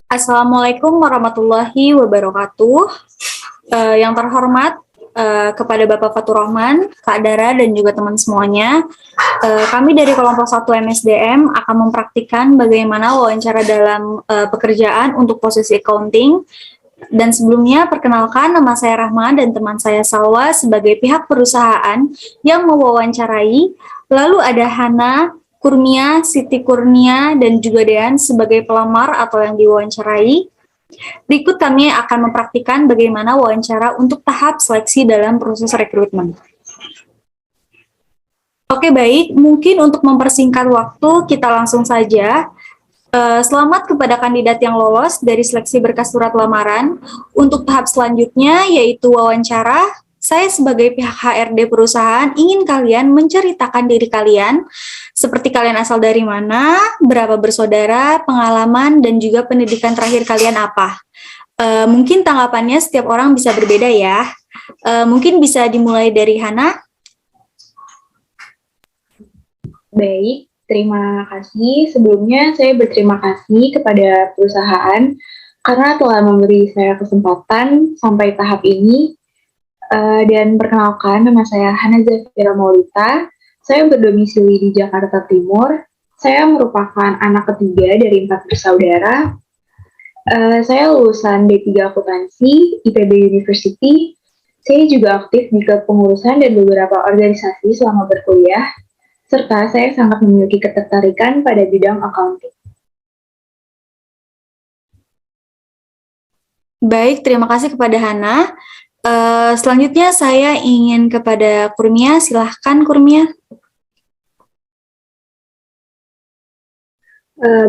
Assalamualaikum warahmatullahi wabarakatuh. Yang terhormat kepada Bapak Fatur Rahman, Kak Dara, dan juga teman semuanya. Kami dari kelompok 1 MSDM akan mempraktikkan bagaimana wawancara dalam pekerjaan untuk posisi accounting. Dan sebelumnya, perkenalkan nama saya Rahma dan teman saya Salwa sebagai pihak perusahaan yang mewawancarai. Lalu ada Hana, Kurnia, Siti Kurnia, dan juga Dean sebagai pelamar atau yang diwawancarai. Berikut kami akan mempraktikkan bagaimana wawancara untuk tahap seleksi dalam proses rekrutmen. Oke, baik. Mungkin untuk mempersingkat waktu, kita langsung saja. Selamat kepada kandidat yang lolos dari seleksi berkas surat lamaran. Untuk tahap selanjutnya, yaitu wawancara. Saya sebagai pihak HRD perusahaan ingin kalian menceritakan diri kalian, seperti kalian asal dari mana, berapa bersaudara, pengalaman, dan juga pendidikan terakhir kalian apa. Mungkin tanggapannya setiap orang bisa berbeda ya. Mungkin bisa dimulai dari Hana. Baik, terima kasih. Sebelumnya saya berterima kasih kepada perusahaan karena telah memberi saya kesempatan sampai tahap ini. Dan perkenalkan, nama saya Hana Zafira Maulita. Saya berdomisili di Jakarta Timur. Saya merupakan anak ketiga dari 4 bersaudara. Saya lulusan D3 Akuntansi IPB University. Saya juga aktif di kepengurusan dan beberapa organisasi selama berkuliah, serta saya sangat memiliki ketertarikan pada bidang accounting. Baik, terima kasih kepada Hana. Selanjutnya saya ingin kepada Kurnia. Silahkan Kurnia.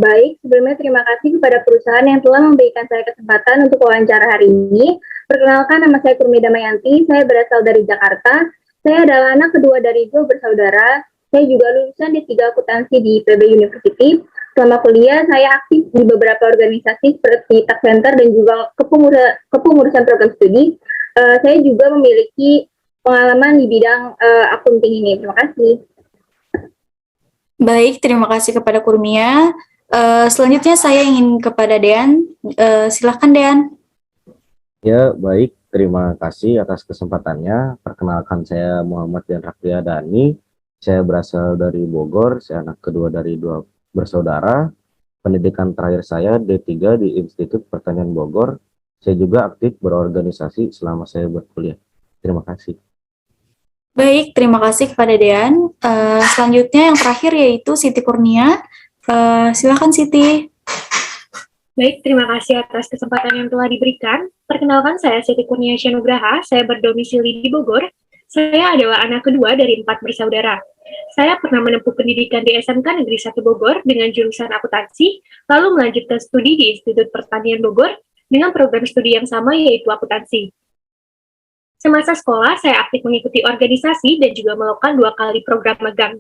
Baik, sebelumnya terima kasih kepada perusahaan yang telah memberikan saya kesempatan untuk wawancara hari ini. Perkenalkan, nama saya Kurmi Damayanti, saya berasal dari Jakarta. Saya adalah anak kedua dari 2 bersaudara. Saya juga lulusan D3 Akuntansi di IPB University. Selama kuliah, saya aktif di beberapa organisasi seperti Tax Center dan juga kepengurusan program studi. Saya juga memiliki pengalaman di bidang accounting ini. Terima kasih. Baik, terima kasih kepada Kurnia. Selanjutnya saya ingin kepada Dean. Silahkan Dean. Ya, baik. Terima kasih atas kesempatannya. Perkenalkan, saya Muhammad Dian Raktia Dani. Saya berasal dari Bogor. Saya anak kedua dari 2 bersaudara. Pendidikan terakhir saya D3 di Institut Pertanian Bogor. Saya juga aktif berorganisasi selama saya berkuliah. Terima kasih. Baik, terima kasih kepada Dean. Selanjutnya yang terakhir yaitu Siti Kurnia. Silakan Siti. Baik, terima kasih atas kesempatan yang telah diberikan. Perkenalkan, saya Siti Kurnia Syanugraha, saya berdomisili di Bogor. Saya adalah anak kedua dari 4 bersaudara. Saya pernah menempuh pendidikan di SMK Negeri 1 Bogor dengan jurusan akuntansi, lalu melanjutkan studi di Institut Pertanian Bogor dengan program studi yang sama yaitu akuntansi. Semasa sekolah, saya aktif mengikuti organisasi dan juga melakukan 2 kali program magang.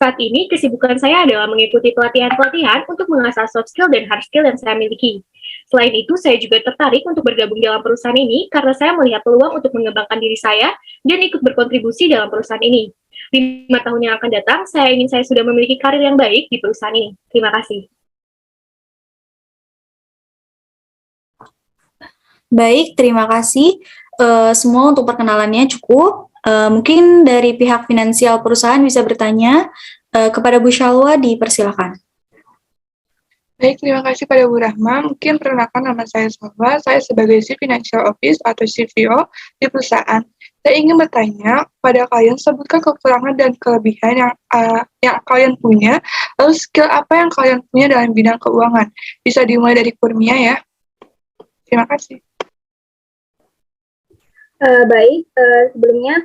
Saat ini, kesibukan saya adalah mengikuti pelatihan-pelatihan untuk mengasah soft skill dan hard skill yang saya miliki. Selain itu, saya juga tertarik untuk bergabung dalam perusahaan ini karena saya melihat peluang untuk mengembangkan diri saya dan ikut berkontribusi dalam perusahaan ini. 5 tahun yang akan datang, saya ingin saya sudah memiliki karir yang baik di perusahaan ini. Terima kasih. Baik, terima kasih. Semua untuk perkenalannya cukup. Mungkin dari pihak finansial perusahaan bisa bertanya kepada Bu Shalwa, dipersilakan. Baik, terima kasih pada Bu Rahma. Mungkin perkenalkan, nama saya Salwa. Saya sebagai Chief Financial Office atau CFO di perusahaan. Saya ingin bertanya pada kalian, sebutkan kekurangan dan kelebihan yang kalian punya, lalu skill apa yang kalian punya dalam bidang keuangan. Bisa dimulai dari Kurnia ya. Terima kasih. Baik, sebelumnya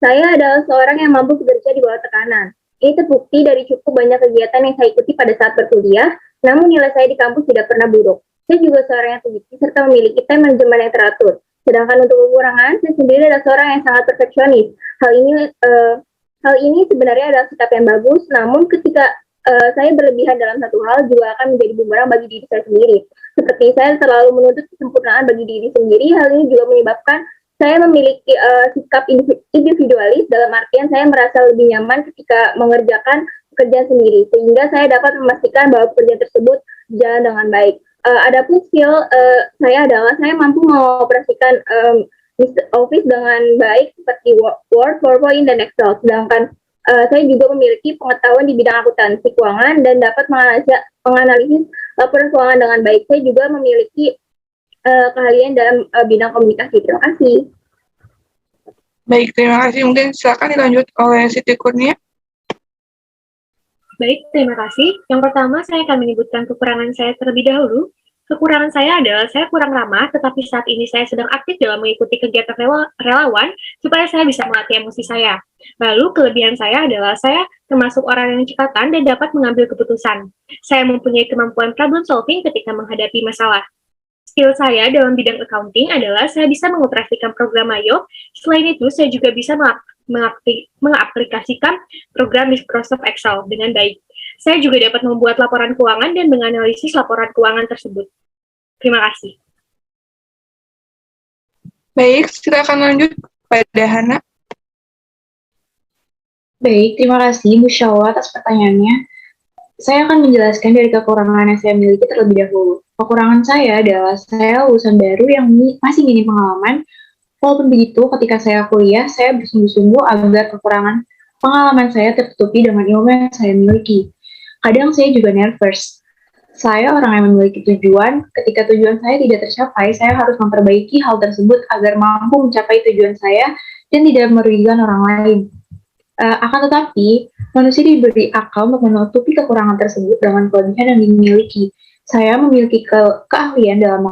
saya adalah seorang yang mampu bekerja di bawah tekanan. Ini terbukti dari cukup banyak kegiatan yang saya ikuti pada saat berkuliah, namun nilai saya di kampus tidak pernah buruk. Saya juga seorang yang teliti serta memiliki time manajemen yang teratur. Sedangkan untuk kekurangan, saya sendiri adalah seorang yang sangat perfeksionis. Hal ini sebenarnya adalah sikap yang bagus, namun ketika saya berlebihan dalam satu hal juga akan menjadi bumerang bagi diri saya sendiri. Seperti saya selalu menuntut kesempurnaan bagi diri sendiri, hal ini juga menyebabkan saya memiliki sikap individualis, dalam artian saya merasa lebih nyaman ketika mengerjakan pekerjaan sendiri, sehingga saya dapat memastikan bahwa pekerjaan tersebut berjalan dengan baik. Adapun skill saya adalah saya mampu mengoperasikan Office dengan baik seperti Word, PowerPoint, dan Excel. Sedangkan saya juga memiliki pengetahuan di bidang akuntansi keuangan dan dapat menganalisis laporan keuangan dengan baik. Saya juga memiliki keahlian dalam bidang komunikasi. Terima kasih. Baik, terima kasih. Mungkin silakan dilanjut oleh Siti Kurnia. Baik, terima kasih. Yang pertama, saya akan menyebutkan kekurangan saya terlebih dahulu. Kekurangan saya adalah saya kurang ramah, tetapi saat ini saya sedang aktif dalam mengikuti kegiatan relawan supaya saya bisa melatih emosi saya. Lalu, kelebihan saya adalah saya termasuk orang yang cepatan dan dapat mengambil keputusan. Saya mempunyai kemampuan problem solving ketika menghadapi masalah. Skill saya dalam bidang accounting adalah saya bisa mengoperasikan program Mayo. Selain itu, saya juga bisa mengaplikasikan program Microsoft Excel dengan baik. Saya juga dapat membuat laporan keuangan dan menganalisis laporan keuangan tersebut. Terima kasih. Baik, silakan lanjut pada Hana. Baik, terima kasih Bu Syawa atas pertanyaannya. Saya akan menjelaskan dari kekurangan yang saya miliki terlebih dahulu. Kekurangan saya adalah saya lulusan baru yang masih minim pengalaman. Walaupun begitu, ketika saya kuliah, saya bersungguh-sungguh agar kekurangan pengalaman saya tertutupi dengan ilmu yang saya miliki. Kadang saya juga nervous. Saya orang yang memiliki tujuan. Ketika tujuan saya tidak tercapai, saya harus memperbaiki hal tersebut agar mampu mencapai tujuan saya dan tidak merugikan orang lain. Akan tetapi, manusia diberi akal untuk menutupi kekurangan tersebut dengan kelebihan yang dimiliki. Saya memiliki keahlian dalam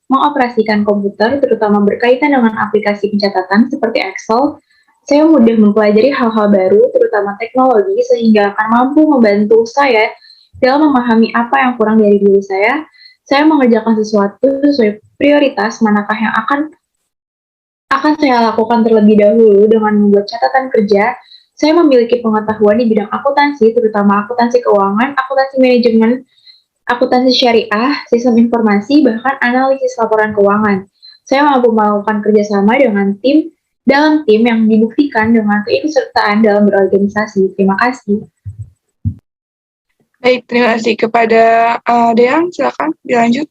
mengoperasikan komputer, terutama berkaitan dengan aplikasi pencatatan seperti Excel. Saya mudah mempelajari hal-hal baru, terutama teknologi, sehingga akan mampu membantu saya dalam memahami apa yang kurang dari diri saya. Saya mengerjakan sesuatu sesuai prioritas manakah yang akan saya lakukan terlebih dahulu dengan membuat catatan kerja. Saya memiliki pengetahuan di bidang akuntansi, terutama akuntansi keuangan, akuntansi manajemen, akuntansi syariah, sistem informasi, bahkan analisis laporan keuangan. Saya mampu melakukan kerjasama dengan dalam tim yang dibuktikan dengan keikutsertaan dalam berorganisasi. Terima kasih. Baik, terima kasih. Kepada Deang, silakan dilanjut.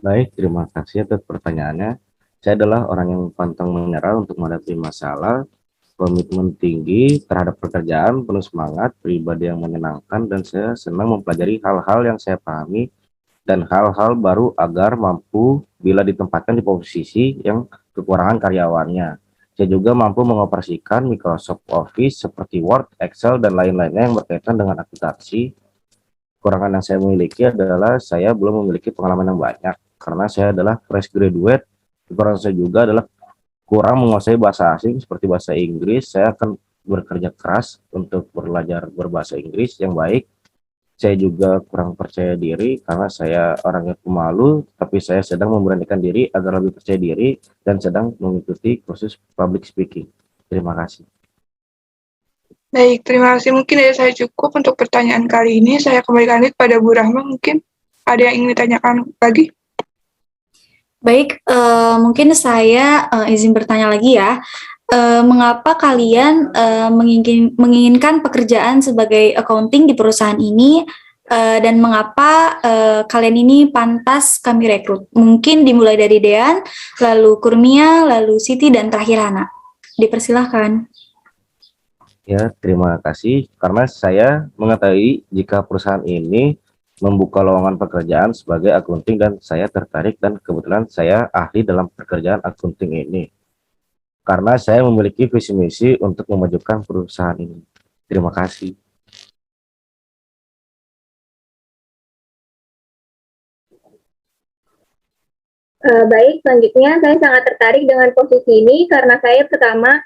Baik, terima kasih atas pertanyaannya. Saya adalah orang yang pantang menyerah untuk menghadapi masalah, komitmen tinggi terhadap pekerjaan, penuh semangat, pribadi yang menyenangkan, dan saya senang mempelajari hal-hal yang saya pahami dan hal-hal baru agar mampu bila ditempatkan di posisi yang kekurangan karyawannya. Saya juga mampu mengoperasikan Microsoft Office seperti Word, Excel, dan lain-lainnya yang berkaitan dengan akuntansi. Kekurangan yang saya miliki adalah saya belum memiliki pengalaman yang banyak, karena saya adalah fresh graduate. Kekurangan saya juga adalah kurang menguasai bahasa asing seperti bahasa Inggris. Saya akan bekerja keras untuk belajar berbahasa Inggris yang baik. Saya juga kurang percaya diri karena saya orangnya pemalu, tapi saya sedang memberanikan diri agar lebih percaya diri dan sedang mengikuti kursus public speaking. Terima kasih. Baik, terima kasih. Mungkin dari saya cukup untuk pertanyaan kali ini. Saya kembalikan pada Bu Rahma. Mungkin ada yang ingin ditanyakan lagi? Baik, mungkin saya izin bertanya lagi ya. Mengapa kalian menginginkan pekerjaan sebagai accounting di perusahaan ini, dan mengapa kalian ini pantas kami rekrut? Mungkin dimulai dari Dean, lalu Kurnia, lalu Siti, dan terakhir Hana. Dipersilahkan. Ya, terima kasih. Karena saya mengetahui jika perusahaan ini membuka lowongan pekerjaan sebagai akunting dan saya tertarik, dan kebetulan saya ahli dalam pekerjaan akunting ini. Karena saya memiliki visi misi untuk memajukan perusahaan ini. Terima kasih. Baik, selanjutnya saya sangat tertarik dengan posisi ini karena saya pertama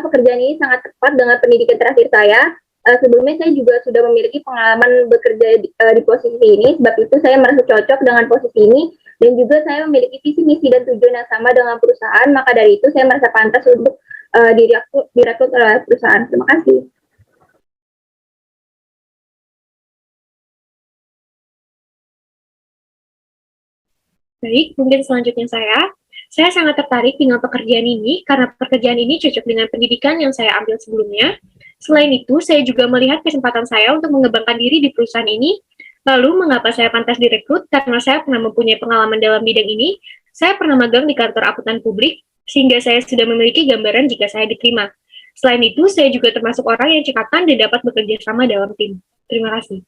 pekerjaan ini sangat tepat dengan pendidikan terakhir saya. Sebelumnya saya juga sudah memiliki pengalaman bekerja di posisi ini, sebab itu saya merasa cocok dengan posisi ini, dan juga saya memiliki visi misi dan tujuan yang sama dengan perusahaan, maka dari itu saya merasa pantas untuk direkrut oleh perusahaan. Terima kasih. Baik, mungkin selanjutnya saya sangat tertarik dengan pekerjaan ini karena pekerjaan ini cocok dengan pendidikan yang saya ambil sebelumnya. Selain itu, saya juga melihat kesempatan saya untuk mengembangkan diri di perusahaan ini. Lalu, mengapa saya pantas direkrut? Karena saya pernah mempunyai pengalaman dalam bidang ini, saya pernah magang di kantor akuntan publik, sehingga saya sudah memiliki gambaran jika saya diterima. Selain itu, saya juga termasuk orang yang cekatan dan dapat bekerja sama dalam tim. Terima kasih.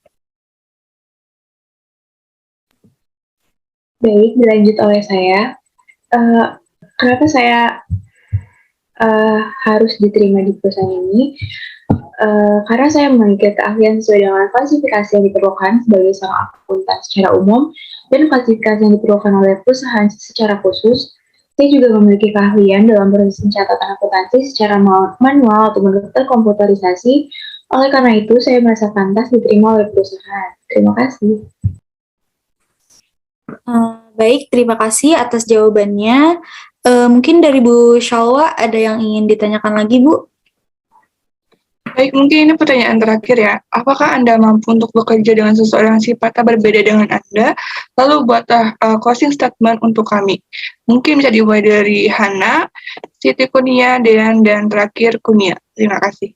Baik, dilanjut oleh saya. Kenapa saya harus diterima di perusahaan ini? Karena saya memiliki keahlian sesuai dengan klasifikasi yang diperlukan sebagai seorang akuntan secara umum dan klasifikasi yang diperlukan oleh perusahaan secara khusus. Saya juga memiliki keahlian dalam proses pencatatan akuntansi secara manual atau terkomputerisasi. Oleh karena itu, saya merasa pantas diterima oleh perusahaan. Terima kasih. Baik, terima kasih atas jawabannya. Mungkin dari Bu Shalwa ada yang ingin ditanyakan lagi, Bu? Baik, mungkin ini pertanyaan terakhir ya. Apakah Anda mampu untuk bekerja dengan seseorang yang sifatnya berbeda dengan Anda? Lalu buatlah closing statement untuk kami. Mungkin bisa dimulai dari Hana, Siti Kurnia, Dean, dan terakhir Kurnia. Terima kasih.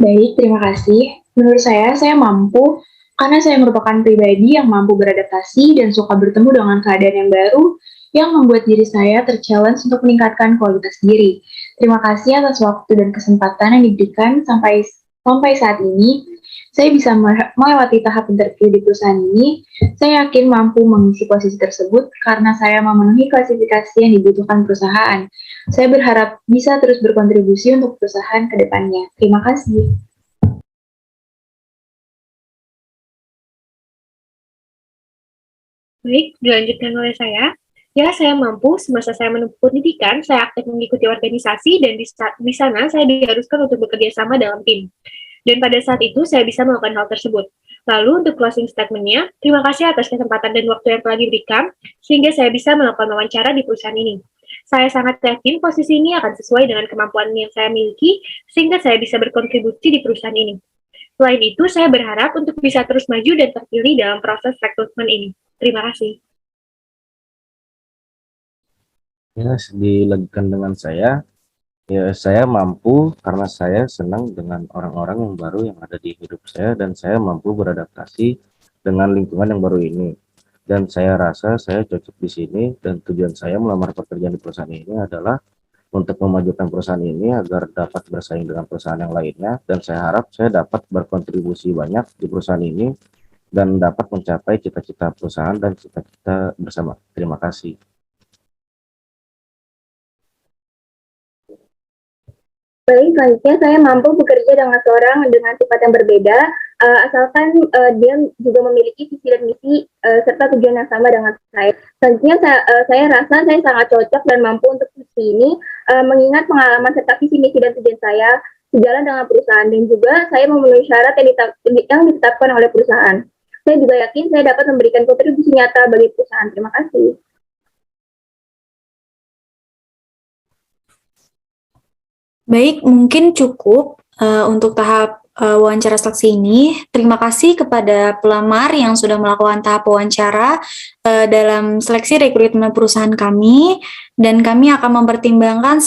Baik, terima kasih. Menurut saya mampu karena saya merupakan pribadi yang mampu beradaptasi dan suka bertemu dengan keadaan yang baru yang membuat diri saya ter-challenge untuk meningkatkan kualitas diri. Terima kasih atas waktu dan kesempatan yang diberikan sampai saat ini. Saya bisa melewati tahap interview di perusahaan ini. Saya yakin mampu mengisi posisi tersebut karena saya memenuhi klasifikasi yang dibutuhkan perusahaan. Saya berharap bisa terus berkontribusi untuk perusahaan ke depannya. Terima kasih. Baik, dilanjutkan oleh saya. Ya, saya mampu. Semasa saya menempuh pendidikan, saya aktif mengikuti organisasi, dan di sana saya diharuskan untuk bekerja sama dalam tim. Dan pada saat itu, saya bisa melakukan hal tersebut. Lalu, untuk closing statement-nya, terima kasih atas kesempatan dan waktu yang telah diberikan, sehingga saya bisa melakukan wawancara di perusahaan ini. Saya sangat yakin posisi ini akan sesuai dengan kemampuan yang saya miliki, sehingga saya bisa berkontribusi di perusahaan ini. Selain itu, saya berharap untuk bisa terus maju dan terpilih dalam proses rekrutmen ini. Terima kasih. Ya, dilanjutkan dengan saya. Ya, saya mampu karena saya senang dengan orang-orang yang baru yang ada di hidup saya dan saya mampu beradaptasi dengan lingkungan yang baru ini. Dan saya rasa saya cocok di sini dan tujuan saya melamar pekerjaan di perusahaan ini adalah untuk memajukan perusahaan ini agar dapat bersaing dengan perusahaan yang lainnya, dan saya harap saya dapat berkontribusi banyak di perusahaan ini dan dapat mencapai cita-cita perusahaan dan cita-cita bersama. Terima kasih. Baik, selanjutnya saya mampu bekerja dengan seorang dengan sifat yang berbeda, asalkan dia juga memiliki visi dan misi serta tujuan yang sama dengan saya. Selanjutnya saya rasa saya sangat cocok dan mampu untuk posisi ini, mengingat pengalaman serta visi misi dan tujuan saya sejalan dengan perusahaan, dan juga saya memenuhi syarat yang ditetapkan oleh perusahaan. Saya juga yakin saya dapat memberikan kontribusi nyata bagi perusahaan. Terima kasih. Baik, mungkin cukup untuk tahap wawancara seleksi ini. Terima kasih kepada pelamar yang sudah melakukan tahap wawancara dalam seleksi rekrutmen perusahaan kami, dan kami akan mempertimbangkan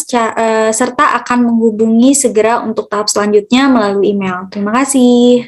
serta akan menghubungi segera untuk tahap selanjutnya melalui email. Terima kasih.